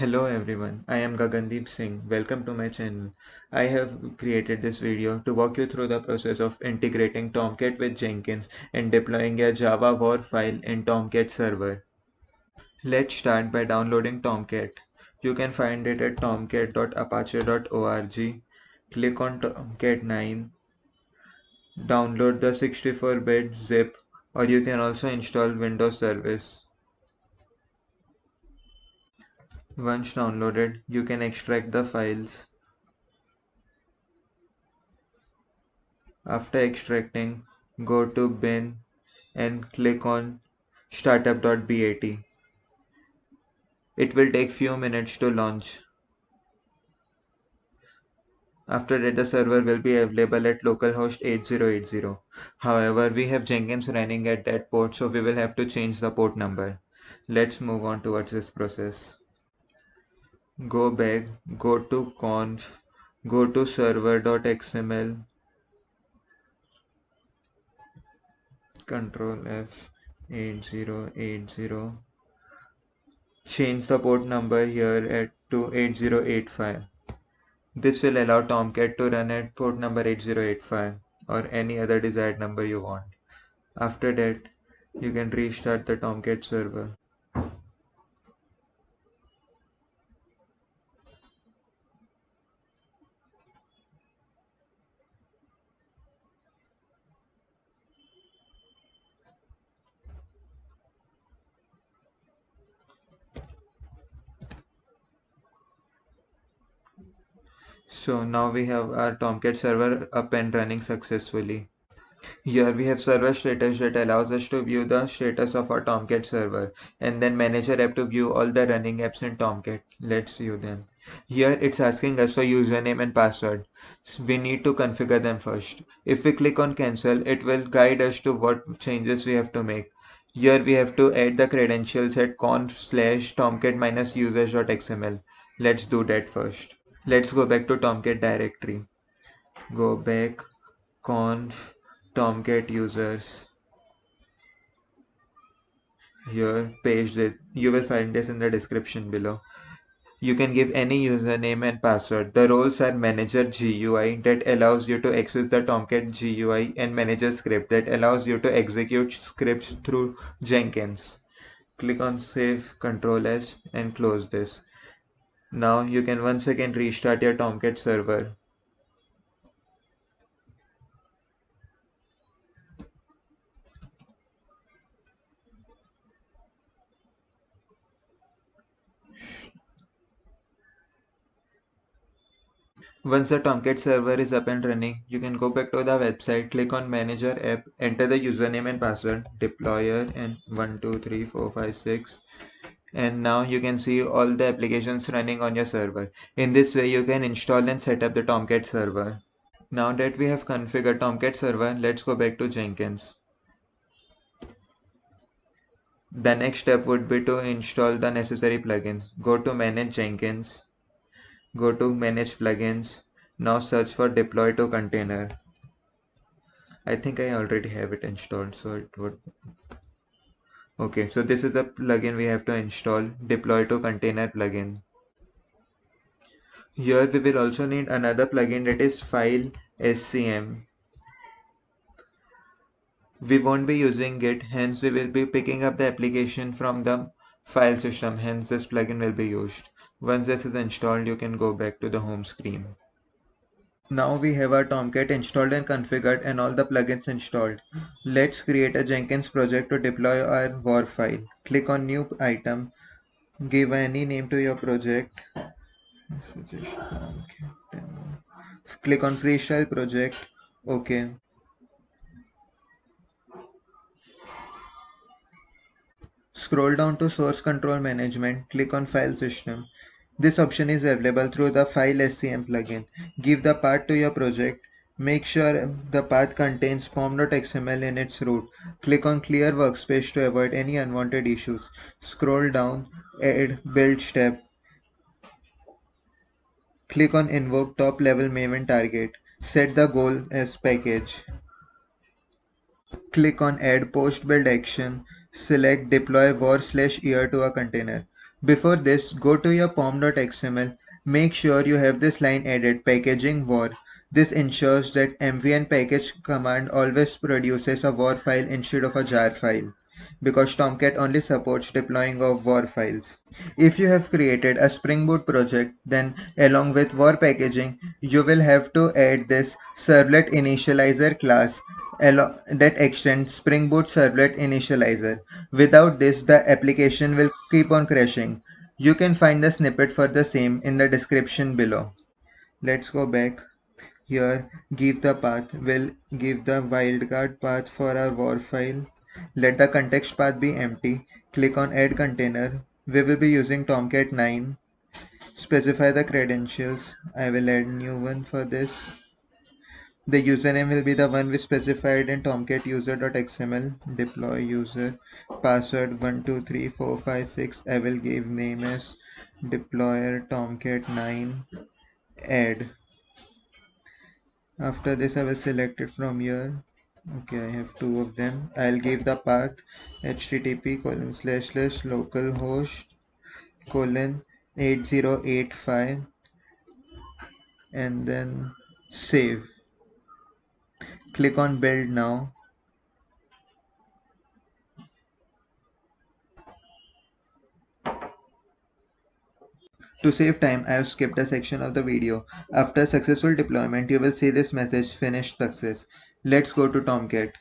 Hello everyone, I am Gagandeep Singh. Welcome to my channel. I have created this video to walk you through the process of integrating Tomcat with Jenkins and deploying a Java war file in Tomcat server. Let's start by downloading Tomcat. You can find it at tomcat.apache.org. Click on Tomcat 9, download the 64-bit zip, or you can also install Windows Service. Once downloaded, you can extract the files. After extracting, go to bin and click on startup.bat. It will take few minutes to launch. After that, the server will be available at localhost 8080. However, we have Jenkins running at that port, so we will have to change the port number. Let's move on towards this process. Go back, go to conf, go to server.xml, Control F 8080. Change the port number here to 8085. This will allow Tomcat to run at port number 8085 or any other desired number you want. After that, you can restart the Tomcat server. So now we have our Tomcat server up and running successfully. Here we have server status that allows us to view the status of our Tomcat server, and then manager app to view all the running apps in Tomcat. Let's view them. Here it's asking us for username and password. We need to configure them first. If we click on cancel, it will guide us to what changes we have to make. Here we have to add the credentials at conf/tomcat-users.xml. Let's do that first. Let's go back to Tomcat directory. Go back, conf Tomcat users. Here, paste it. You will find this in the description below. You can give any username and password. The roles are manager GUI that allows you to access the Tomcat GUI and manager script that allows you to execute scripts through Jenkins. Click on save, Ctrl S and close this. Now you can once again restart your Tomcat server. Once the Tomcat server is up and running, you can go back to the website, click on Manager app, enter the username and password, deployer and 12345 6, and now you can see all the applications running on your server. In this way, you can install and set up the Tomcat server. Now that we have configured Tomcat server, let's go back to Jenkins. The next step would be to install the necessary plugins. Go to Manage Jenkins. Go to Manage Plugins. Now search for Deploy to Container. I think I already have it installed, so it would. Okay, so this is the plugin we have to install, Deploy to Container plugin. Here we will also need another plugin, that is File SCM. We won't be using Git, hence we will be picking up the application from the file system, hence this plugin will be used. Once this is installed, you can go back to the home screen. Now we have our Tomcat installed and configured and all the plugins installed. Let's create a Jenkins project to deploy our war file. Click on new item, give any name to your project. Click on freestyle project. OK. Scroll down to source control management. Click on file system. This option is available through the File SCM plugin. Give the path to your project. Make sure the path contains form.xml in its root. Click on Clear Workspace to avoid any unwanted issues. Scroll down, add Build step. Click on Invoke top level Maven target. Set the goal as package. Click on Add Post Build action. Select Deploy war/year to a container. Before this, go to your pom.xml. Make sure you have this line added, packaging var. This ensures that mvn package command always produces a var file instead of a jar file, because Tomcat only supports deploying of var files. If you have created a Spring Boot project, then along with var packaging, you will have to add this servlet initializer class that extends Spring Boot servlet initializer. Without this, the application will keep on crashing. You can find the snippet for the same in the description below. Let's go back. Here, give the path. We'll give the wildcard path for our war file. Let the context path be empty. Click on add container. We will be using Tomcat 9. Specify the credentials. I will add new one for this. The username will be the one we specified in Tomcat user.xml. Deploy user. Password 123456. I will give name as deployer Tomcat 9. Add. After this I will select it from here. Okay, I have two of them. I'll give the path http://localhost 8085 and then save. Click on build now. To save time, I have skipped a section of the video. After successful deployment, you will see this message finished success. Let's go to Tomcat.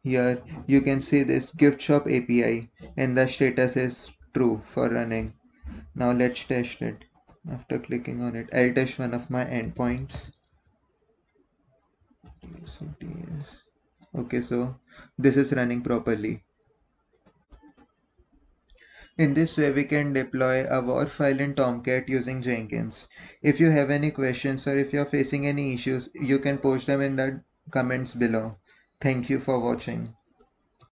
Here you can see this gift shop API and the status is true for running. Now let's test it. After clicking on it, I'll test one of my endpoints. Okay, so this is running properly. In this way, we can deploy a war file in Tomcat using Jenkins. If you have any questions or if you're facing any issues, you can post them in the comments below. Thank you for watching.